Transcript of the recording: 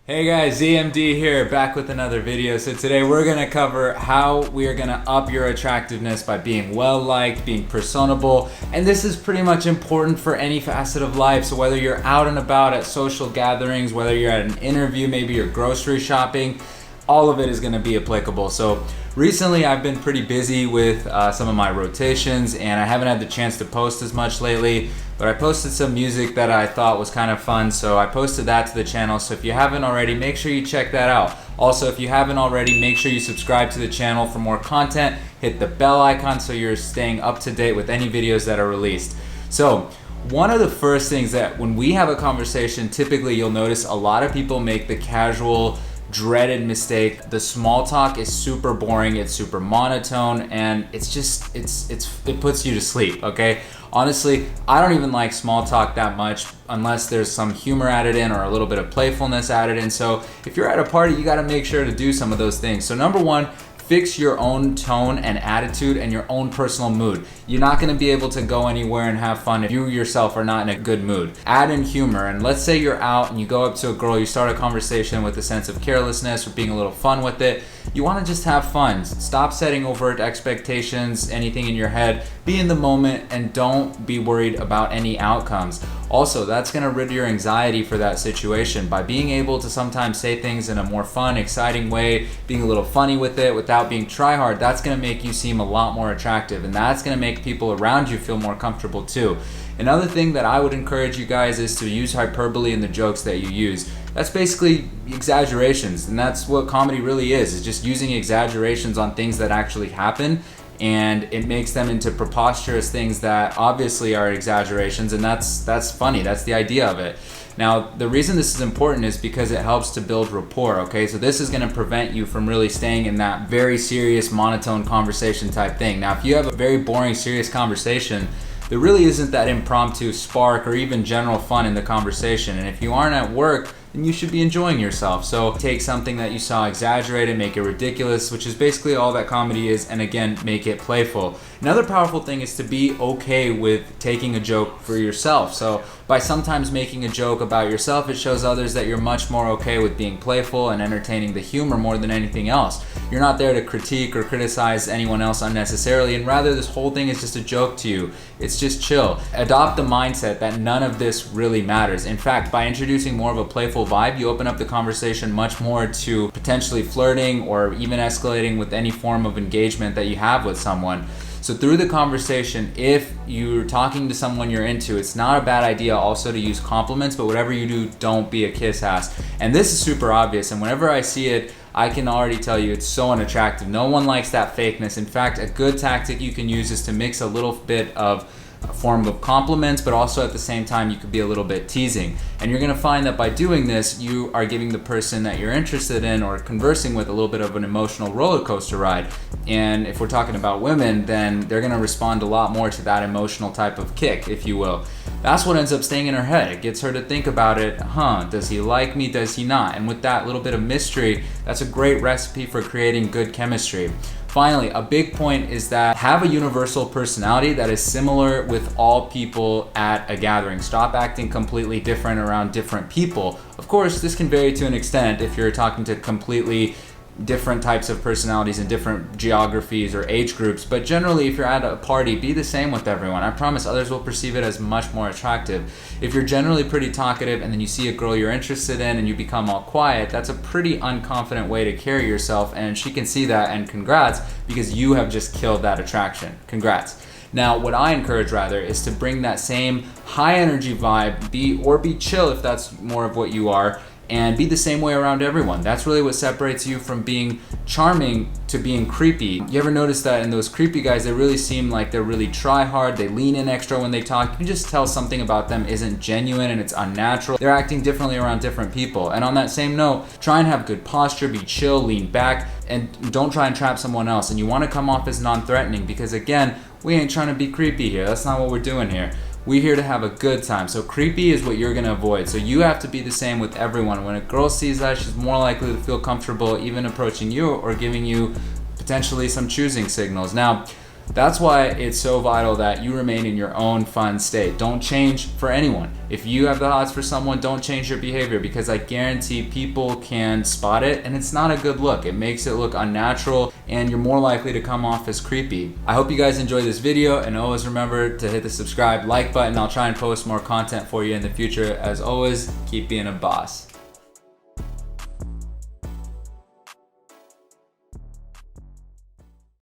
Hey guys, ZMD here, back with another video. So today we're gonna cover how we are gonna up your attractiveness by being well-liked, being personable, and this is pretty much important for any facet of life. So whether you're out and about at social gatherings, whether you're at an interview, maybe you're grocery shopping, all of it is gonna be applicable. So recently I've been pretty busy with some of my rotations and I haven't had the chance to post as much lately, but I posted some music that I thought was kind of fun, so I posted that to the channel. So if you haven't already, make sure you check that out. Also, if you haven't already, make sure you subscribe to the channel for more content. Hit the bell icon so you're staying up to date with any videos that are released. So one of the first things that when we have a conversation, typically you'll notice a lot of people make the casual dreaded mistake. The small talk is super boring, it's super monotone, and it puts you to sleep, okay? Honestly, I don't even like small talk that much unless there's some humor added in or a little bit of playfulness added in. So if you're at a party, you gotta make sure to do some of those things. So number one, fix your own tone and attitude and your own personal mood. You're not gonna be able to go anywhere and have fun if you yourself are not in a good mood. Add in humor, and let's say you're out and you go up to a girl, you start a conversation with a sense of carelessness or being a little fun with it. You wanna just have fun. Stop setting overt expectations, anything in your head. Be in the moment and don't be worried about any outcomes. Also, that's gonna rid your anxiety for that situation by being able to sometimes say things in a more fun, exciting way, being a little funny with it without being try hard. That's gonna make you seem a lot more attractive, and that's gonna make people around you feel more comfortable too. Another thing that I would encourage you guys is to use hyperbole in the jokes that you use. That's basically exaggerations, and that's what comedy really is just using exaggerations on things that actually happen, and it makes them into preposterous things that obviously are exaggerations, and that's funny. That's the idea of it. Now, the reason this is important is because it helps to build rapport, okay? So this is gonna prevent you from really staying in that very serious, monotone conversation type thing. Now, if you have a very boring, serious conversation, there really isn't that impromptu spark or even general fun in the conversation. And if you aren't at work, then you should be enjoying yourself. So take something that you saw exaggerated, make it ridiculous, which is basically all that comedy is, and again, make it playful. Another powerful thing is to be okay with taking a joke for yourself. So by sometimes making a joke about yourself, it shows others that you're much more okay with being playful and entertaining the humor more than anything else. You're not there to critique or criticize anyone else unnecessarily, and rather this whole thing is just a joke to you. It's just chill. Adopt the mindset that none of this really matters. In fact, by introducing more of a playful vibe, you open up the conversation much more to potentially flirting or even escalating with any form of engagement that you have with someone. So through the conversation, if you're talking to someone you're into, it's not a bad idea also to use compliments, but whatever you do, don't be a kiss ass. And this is super obvious, and whenever I see it, I can already tell you it's so unattractive. No one likes that fakeness. In fact, a good tactic you can use is to mix a little bit of a form of compliments, but also at the same time you could be a little bit teasing. And you're gonna find that by doing this, you are giving the person that you're interested in or conversing with a little bit of an emotional roller coaster ride. And if we're talking about women, then they're gonna respond a lot more to that emotional type of kick, if you will. That's what ends up staying in her head. It gets her to think about it, does he like me, does he not? And with that little bit of mystery, that's a great recipe for creating good chemistry. Finally, a big point is that have a universal personality that is similar with all people at a gathering. Stop acting completely different around different people. Of course, this can vary to an extent if you're talking to completely different types of personalities in different geographies or age groups, but generally if you're at a party, be the same with everyone. I promise others will perceive it as much more attractive. If you're generally pretty talkative and then you see a girl you're interested in and you become all quiet, that's a pretty unconfident way to carry yourself, and she can see that, and congrats, because you have just killed that attraction. Congrats. Now, what I encourage rather is to bring that same high energy vibe, be chill if that's more of what you are, and be the same way around everyone. That's really what separates you from being charming to being creepy. You ever notice that in those creepy guys, they really seem like they're really try hard, they lean in extra when they talk. You can just tell something about them isn't genuine and it's unnatural. They're acting differently around different people. And on that same note, try and have good posture, be chill, lean back, and don't try and trap someone else. And you wanna come off as non-threatening, because again, we ain't trying to be creepy here. That's not what we're doing here. We're here to have a good time. So creepy is what you're gonna avoid. So you have to be the same with everyone. When a girl sees that, she's more likely to feel comfortable even approaching you or giving you potentially some choosing signals. Now, That's why it's so vital that you remain in your own fun state. Don't change for anyone. If you have the hots for someone, don't change your behavior, because I guarantee people can spot it and it's not a good look. It makes it look unnatural and you're more likely to come off as creepy. I hope you guys enjoyed this video, and always remember to hit the subscribe, like button. I'll try and post more content for you in the future. As always, keep being a boss.